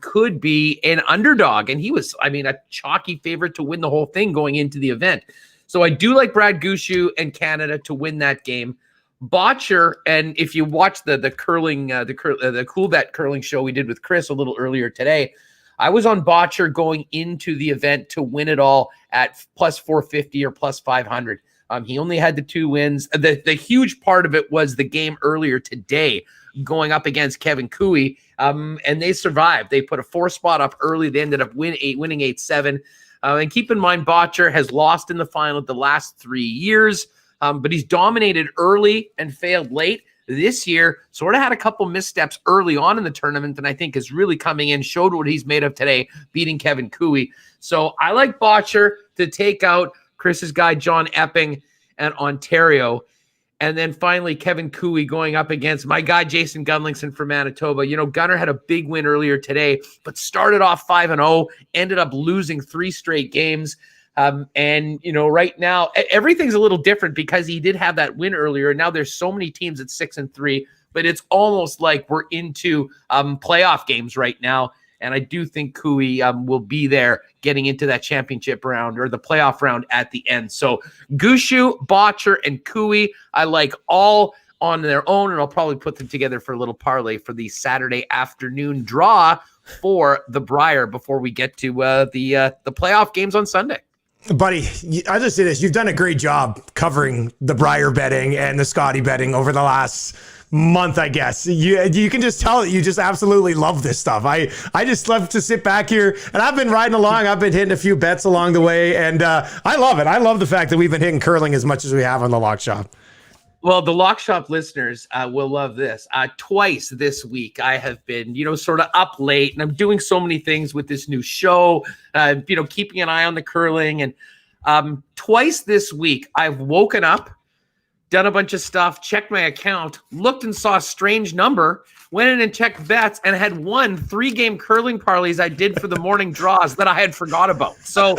could be an underdog. And he was, a chalky favorite to win the whole thing going into the event. So I do like Brad Gushue and Canada to win that game. Botcher, and if you watch the curling, the Cool Bet curling show we did with Chris a little earlier today, I was on Botcher going into the event to win it all at plus 450 or plus 500. He only had the 2 wins. The huge part of it was the game earlier today going up against Kevin Cooey, and they survived. They put a 4 spot up early. They ended up winning 8-7. And keep in mind, Botcher has lost in the final the last 3 years. But he's dominated early and failed late. This year, sort of had a couple missteps early on in the tournament, and I think is really coming in, showed what he's made of today, beating Kevin Cooey. So I like Botcher to take out Chris's guy, John Epping, and Ontario. And then finally, Kevin Cooey going up against my guy, Jason Gunlingson from Manitoba. Gunner had a big win earlier today, but started off 5-0, ended up losing 3 straight games. Right now everything's a little different because he did have that win earlier. And now there's so many teams at 6-3, but it's almost like we're into playoff games right now. And I do think Cooey will be there getting into that championship round or the playoff round at the end. So Gushue, Botcher, and Cooey, I like all on their own, and I'll probably put them together for a little parlay for the Saturday afternoon draw for the Brier before we get to the playoff games on Sunday. Buddy, I just say this. You've done a great job covering the Brier betting and the Scotty betting over the last month, I guess. You can just tell that you just absolutely love this stuff. I just love to sit back here, and I've been riding along. I've been hitting a few bets along the way, and I love it. I love the fact that we've been hitting curling as much as we have on the Lock Shop. Well, the Lock Shop listeners will love this. Twice this week, I have been, sort of up late, and I'm doing so many things with this new show, keeping an eye on the curling. And twice this week, I've woken up, done a bunch of stuff, checked my account, looked and saw a strange number, went in and checked bets, and had won 3-game curling parlays I did for the morning draws that I had forgot about. So,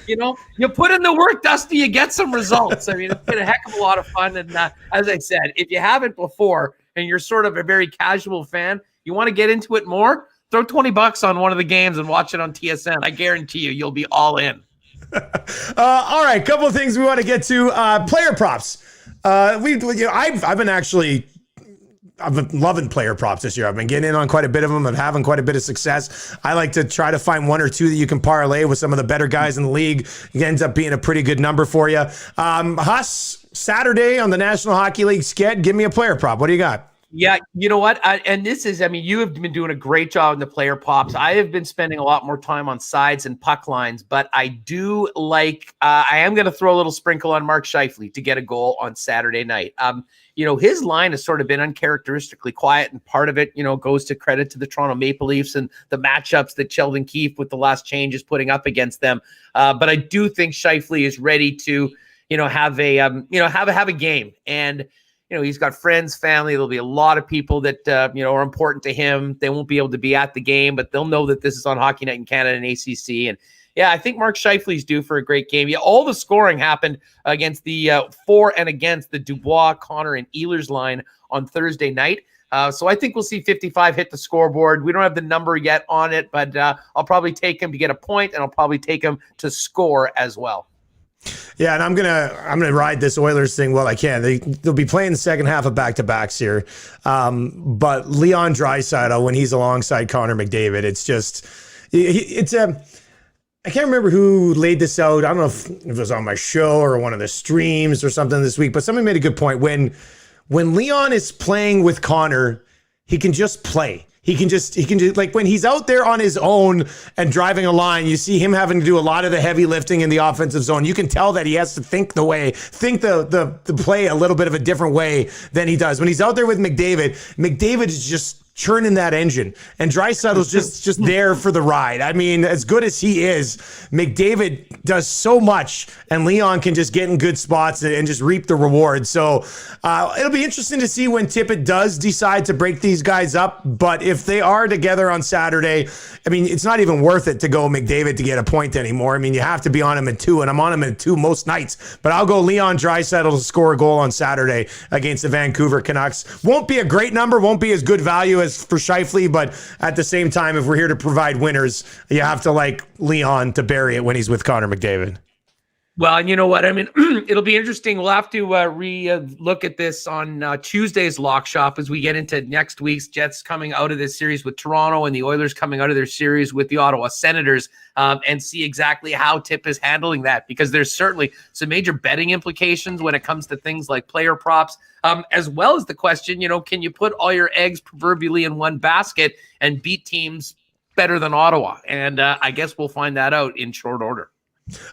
you put in the work, Dusty, you get some results. It's been a heck of a lot of fun. And as I said, if you haven't before and you're sort of a very casual fan, you want to get into it more, throw $20 on one of the games and watch it on TSN. I guarantee you'll be all in. All right, couple of things we want to get to. Player props. I've been loving player props this year. I've been getting in on quite a bit of them and having quite a bit of success. I like to try to find 1 or 2 that you can parlay with some of the better guys in the league. It ends up being a pretty good number for you. Huss, Saturday on the National Hockey League sked, give me a player prop. What do you got? Yeah, you know what? And this is, you have been doing a great job in the player props. I have been spending a lot more time on sides and puck lines, but I do like, I am going to throw a little sprinkle on Mark Scheifele to get a goal on Saturday night. His line has sort of been uncharacteristically quiet, and part of it, goes to credit to the Toronto Maple Leafs and the matchups that Sheldon Keefe with the last change is putting up against them. But I do think Scheifele is ready to, have a game. And he's got friends, family. There'll be a lot of people that, are important to him. They won't be able to be at the game, but they'll know that this is on Hockey Night in Canada and ACC. And yeah, I think Mark Scheifele's due for a great game. Yeah, all the scoring happened against the for and against the Dubois, Connor, and Ehlers line on Thursday night. So I think we'll see 55 hit the scoreboard. We don't have the number yet on it, but I'll probably take him to get a point, and I'll probably take him to score as well. Yeah, and I'm gonna ride this Oilers thing while I can. They'll be playing the second half of back-to-backs here, but Leon Draisaitl, when he's alongside Connor McDavid, I can't remember who laid this out. I don't know if it was on my show or one of the streams or something this week, but somebody made a good point. When Leon is playing with Connor, he can just play. He can just like when he's out there on his own and driving a line, you see him having to do a lot of the heavy lifting in the offensive zone. You can tell that he has to think the play a little bit of a different way than he does. When he's out there with McDavid is just churning that engine, and Draisaitl's just there for the ride. I mean, as good as he is, McDavid does so much, and Leon can just get in good spots and just reap the reward. So it'll be interesting to see when Tippett does decide to break these guys up. But if they are together on Saturday, I mean, it's not even worth it to go McDavid to get a point anymore. I mean, you have to be on him at 2, and I'm on him at 2 most nights. But I'll go Leon Draisaitl to score a goal on Saturday against the Vancouver Canucks. Won't be a great number, won't be as good value as for Scheifele, but at the same time, if we're here to provide winners, you have to like Leon to bury it when he's with Connor McDavid. Well, and you know what? I mean, it'll be interesting. We'll have to look at this on Tuesday's Lock Shop as we get into next week's Jets coming out of this series with Toronto and the Oilers coming out of their series with the Ottawa Senators, and see exactly how Tip is handling that, because there's certainly some major betting implications when it comes to things like player props, as well as the question, can you put all your eggs proverbially in one basket and beat teams better than Ottawa? And I guess we'll find that out in short order.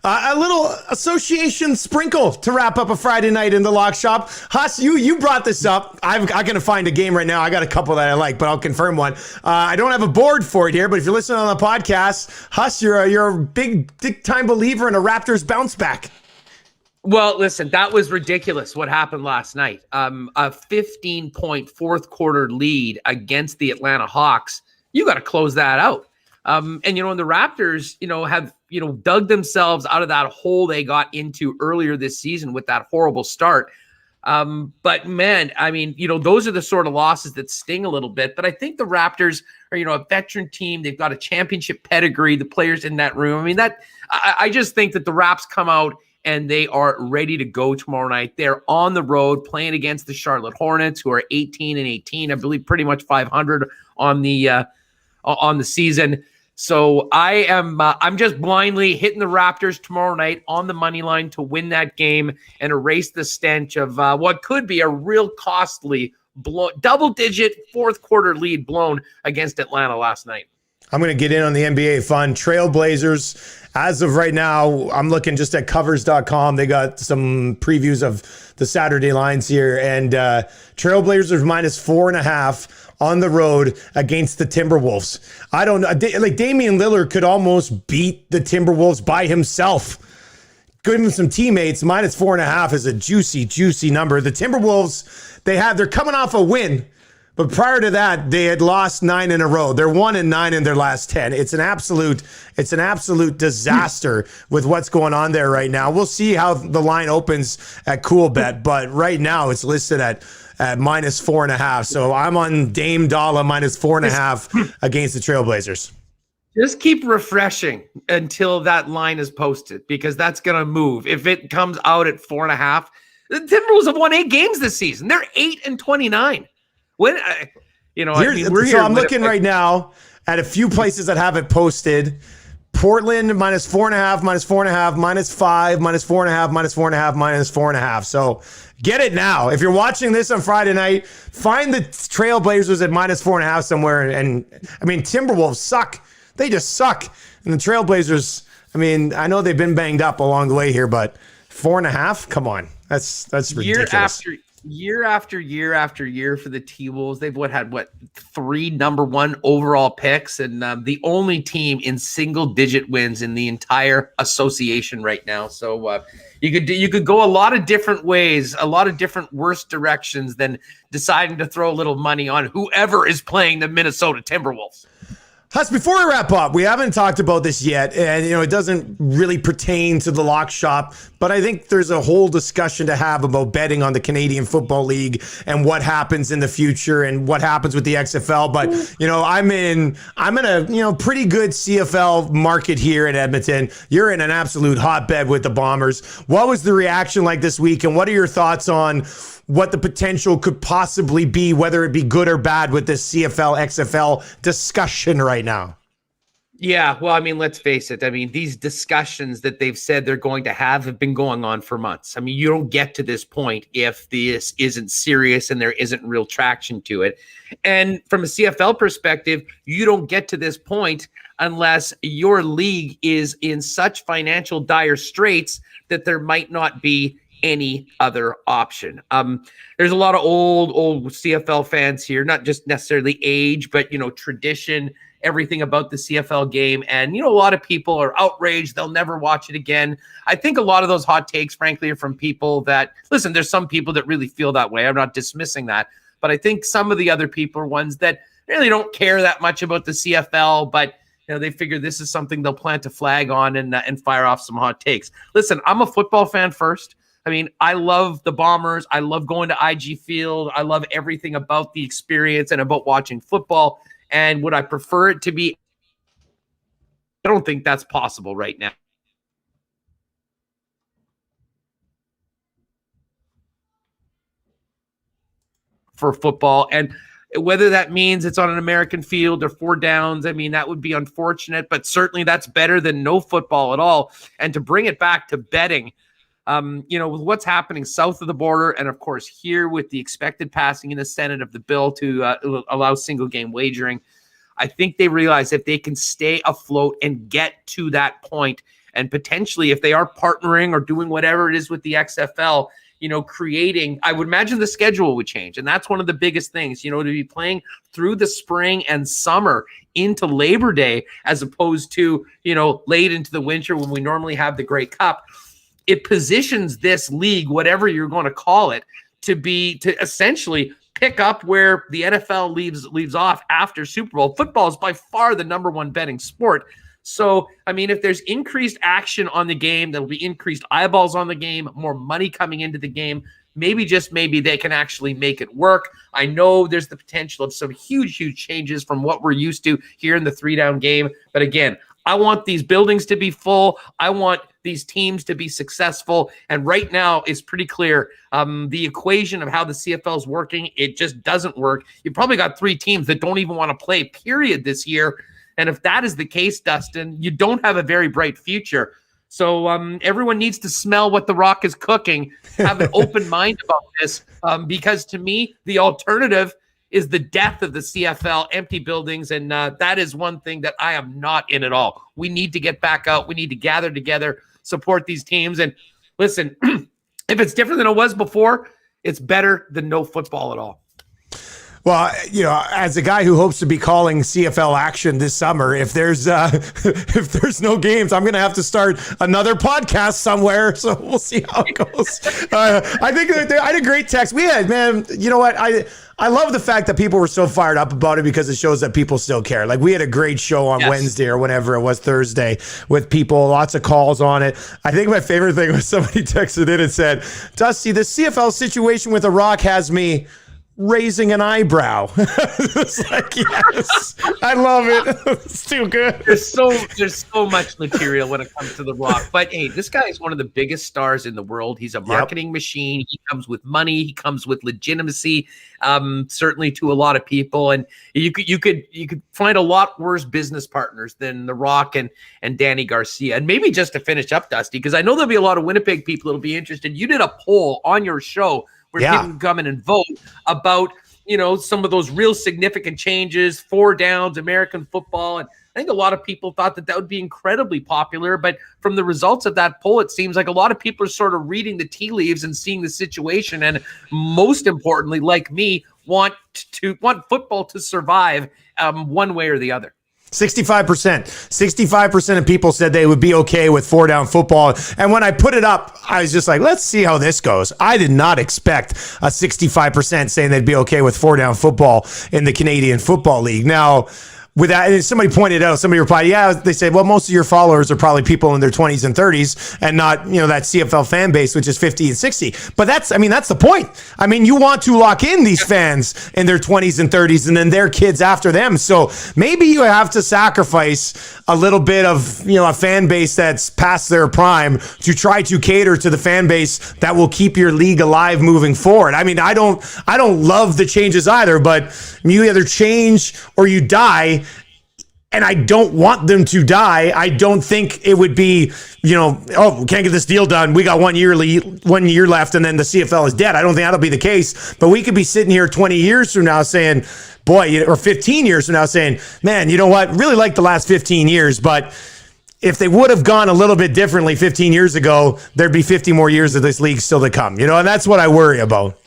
A little association sprinkle to wrap up a Friday night in the Lock Shop. Huss, you brought this up. I'm going to find a game right now. I got a couple that I like, but I'll confirm one. I don't have a board for it here, but if you're listening on the podcast, Huss, you're a big time believer in a Raptors bounce back. Well, listen, that was ridiculous what happened last night. A 15-point fourth quarter lead against the Atlanta Hawks. You got to close that out. And the Raptors, have, dug themselves out of that hole they got into earlier this season with that horrible start. But man, I mean, those are the sort of losses that sting a little bit. But I think the Raptors are, a veteran team. They've got a championship pedigree, the players in that room. I mean, I just think that the Raps come out and they are ready to go tomorrow night. They're on the road playing against the Charlotte Hornets, who are 18-18, I believe, pretty much 500 on the season. So I'm just blindly hitting the Raptors tomorrow night on the money line to win that game and erase the stench of what could be a real costly double-digit fourth quarter lead blown against Atlanta last night. I'm going to get in on the NBA fun. Trailblazers, as of right now, I'm looking just at covers.com. They got some previews of the Saturday lines here, and Trailblazers minus 4.5 on the road against the Timberwolves. I don't know. Like, Damian Lillard could almost beat the Timberwolves by himself. Give him some teammates. Minus 4.5 is a juicy number. The Timberwolves, they're coming off a win, but prior to that, they had lost 9 in a row. They're 1-9 in their last 10. It's an absolute disaster with what's going on there right now. We'll see how the line opens at CoolBet, but right now it's listed at minus 4.5. So I'm on Dame Dollar minus 4.5 against the Trailblazers. Just keep refreshing until that line is posted, because that's going to move. If it comes out at 4.5, the Timberwolves have won 8 games this season. They're 8-29. When I'm looking right now at a few places that have it posted. Portland minus 4.5, minus 4.5, minus 5, minus 4.5, minus 4.5, minus 4.5. So get it now. If you're watching this on Friday night, find the Trailblazers at minus 4.5 somewhere. And I mean, Timberwolves suck. They just suck. And the Trailblazers, I mean, I know they've been banged up along the way here, but 4.5, come on. That's ridiculous. Year after year for the T-Wolves, they've had 3 number 1 overall picks, and the only team in single-digit wins in the entire association right now. So you could go a lot of different ways, a lot of different worse directions than deciding to throw a little money on whoever is playing the Minnesota Timberwolves. Huss, before we wrap up, we haven't talked about this yet, and it doesn't really pertain to the Lock Shop, but I think there's a whole discussion to have about betting on the Canadian Football League and what happens in the future and what happens with the XFL. But I'm in a pretty good CFL market here in Edmonton. You're in an absolute hotbed with the Bombers. What was the reaction like this week, and what are your thoughts on what the potential could possibly be, whether it be good or bad, with this CFL, XFL discussion right now? Yeah, well, I mean, let's face it. I mean, these discussions that they've said they're going to have been going on for months. I mean, you don't get to this point if this isn't serious and there isn't real traction to it. And from a CFL perspective, you don't get to this point unless your league is in such financial dire straits that there might not be any other option. There's a lot of old CFL fans here, not just necessarily age, but, tradition, everything about the CFL game. And, a lot of people are outraged. They'll never watch it again. I think a lot of those hot takes, frankly, are from people that, listen, there's some people that really feel that way. I'm not dismissing that. But I think some of the other people are ones that really don't care that much about the CFL, but they figure this is something they'll plant a flag on and fire off some hot takes. Listen, I'm a football fan first. I mean, I love the Bombers. I love going to IG Field. I love everything about the experience and about watching football. And would I prefer it to be? I don't think that's possible right now for football. And whether that means it's on an American field or 4 downs, I mean, that would be unfortunate, but certainly that's better than no football at all. And to bring it back to betting, with what's happening south of the border, and of course here with the expected passing in the Senate of the bill to allow single game wagering, I think they realize if they can stay afloat and get to that point, and potentially if they are partnering or doing whatever it is with the XFL, creating, I would imagine the schedule would change. And that's one of the biggest things, to be playing through the spring and summer into Labor Day, as opposed to, late into the winter when we normally have the Grey Cup. It positions this league, whatever you're going to call it, to essentially pick up where the NFL leaves off after Super Bowl. Football is by far the number one betting sport. So, I mean, if there's increased action on the game, there'll be increased eyeballs on the game, more money coming into the game. Maybe, just maybe, they can actually make it work. I know there's the potential of some huge changes from what we're used to here in the 3-down game. But again, I want these buildings to be full. I want these teams to be successful. And right now, it's pretty clear the equation of how the CFL is working, it just doesn't work. You've probably got 3 teams that don't even want to play, period, this year. And if that is the case, Dustin, you don't have a very bright future. So everyone needs to smell what The Rock is cooking, have an open mind about this, because to me, the alternative is the death of the CFL, empty buildings, and that is one thing that I am not in at all. We need to get back out. We need to gather together, support these teams. And listen, if it's different than it was before, it's better than no football at all. Well, as a guy who hopes to be calling CFL action this summer, if there's no games, I'm going to have to start another podcast somewhere. So we'll see how it goes. I think I had a great text. We had, man, you know what? I love the fact that people were so fired up about it, because it shows that people still care. Like, we had a great show on Wednesday or whenever it was, Thursday, with people, lots of calls on it. I think my favorite thing was somebody texted in and said, Dusty, the CFL situation with The Rock has me raising an eyebrow. It's like, yes, I love it. It's too good. There's so much material when it comes to The Rock. But hey, this guy is one of the biggest stars in the world. He's a marketing machine. He comes with money. He comes with legitimacy, certainly to a lot of people. And you could find a lot worse business partners than The Rock and Danny Garcia. And maybe just to finish up, Dusty, because I know there'll be a lot of Winnipeg people that'll be interested. You did a poll on your show where people can come in and vote about, some of those real significant changes, 4 downs, American football. And I think a lot of people thought that would be incredibly popular. But from the results of that poll, it seems like a lot of people are sort of reading the tea leaves and seeing the situation. And most importantly, like me, want football to survive one way or the other. 65% of people said they would be okay with 4-down football. And when I put it up, I was just like, let's see how this goes. I did not expect a 65% saying they'd be okay with 4-down football in the Canadian Football League. Now, with that, and somebody pointed out, somebody replied, they said, well, most of your followers are probably people in their 20s and 30s and not, that CFL fan base, which is 50 and 60. But that's the point. I mean, you want to lock in these fans in their 20s and 30s and then their kids after them. So maybe you have to sacrifice a little bit of, a fan base that's past their prime to try to cater to the fan base that will keep your league alive moving forward. I mean, I don't love the changes either, but you either change or you die. And I don't want them to die. I don't think it would be, we can't get this deal done. We got 1 year left and then the CFL is dead. I don't think that'll be the case. But we could be sitting here 20 years from now saying, or 15 years from now saying, man, you know what? Really like the last 15 years, but if they would have gone a little bit differently 15 years ago, there'd be 50 more years of this league still to come, and that's what I worry about.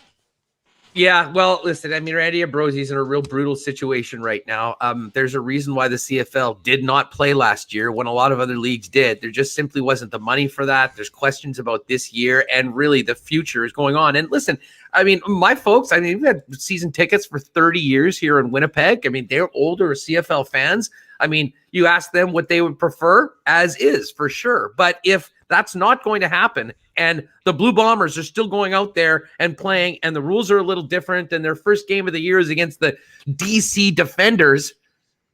Yeah, well, listen, I mean, Randy Ambrosie's in a real brutal situation right now. There's a reason why the CFL did not play last year when a lot of other leagues did. There just simply wasn't the money for that. There's questions about this year, and really the future is going on. And listen, I mean, my folks, we've had season tickets for 30 years here in Winnipeg. I mean, they're older CFL fans. I mean, you ask them what they would prefer, as is, for sure. But if that's not going to happen, and the Blue Bombers are still going out there and playing, and the rules are a little different, and their first game of the year is against the DC Defenders,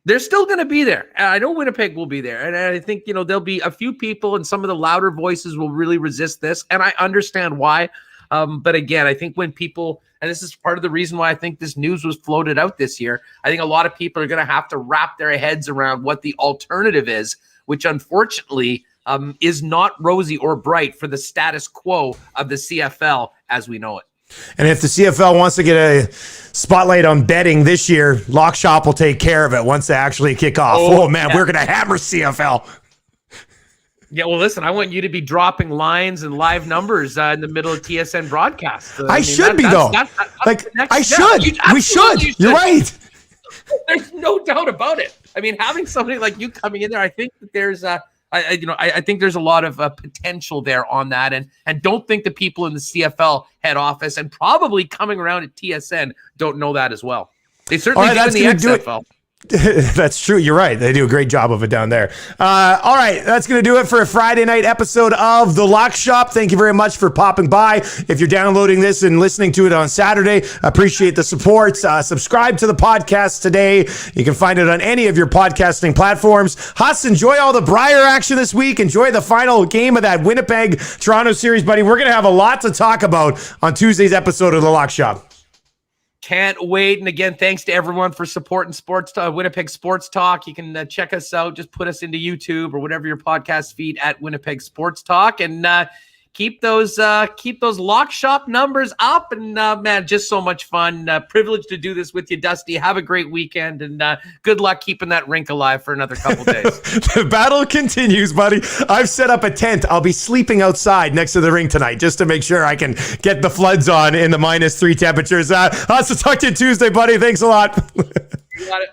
they're still going to be there. And I know Winnipeg will be there. And I think, there'll be a few people, and some of the louder voices will really resist this. And I understand why. But again, I think when people, and this is part of the reason why I think this news was floated out this year, I think a lot of people are going to have to wrap their heads around what the alternative is, which unfortunately is not rosy or bright for the status quo of the CFL as we know it. And if the CFL wants to get a spotlight on betting this year, Lock Shop will take care of it once they actually kick off. Oh man, yeah. We're going to hammer CFL. Yeah, well, listen, I want you to be dropping lines and live numbers in the middle of TSN broadcast. I should be, though. I should. We should. You're right. There's no doubt about it. I mean, having somebody like you coming in there, I think that there's I think there's a lot of potential there on that, and don't think the people in the CFL head office and probably coming around at TSN don't know that as well. They certainly do in the XFL. That's true. You're right. They do a great job of it down there. All right. That's going to do it for a Friday night episode of The Lock Shop. Thank you very much for popping by. If you're downloading this and listening to it on Saturday, appreciate the support. Subscribe to the podcast today. You can find it on any of your podcasting platforms. Huss, enjoy all the Brier action this week. Enjoy the final game of that Winnipeg-Toronto series, buddy. We're going to have a lot to talk about on Tuesday's episode of The Lock Shop. Can't wait. And again, thanks to everyone for supporting Winnipeg Sports Talk. You can check us out. Just put us into YouTube or whatever your podcast feed at Winnipeg Sports Talk, and keep those Lock Shop numbers up. And man, just so much fun. Privileged to do this with you, Dusty. Have a great weekend, and good luck keeping that rink alive for another couple days. The battle continues, buddy. I've set up a tent. I'll be sleeping outside next to the rink tonight just to make sure I can get the floods on in the -3 temperatures. I'll talk to you Tuesday, buddy. Thanks a lot. You got it.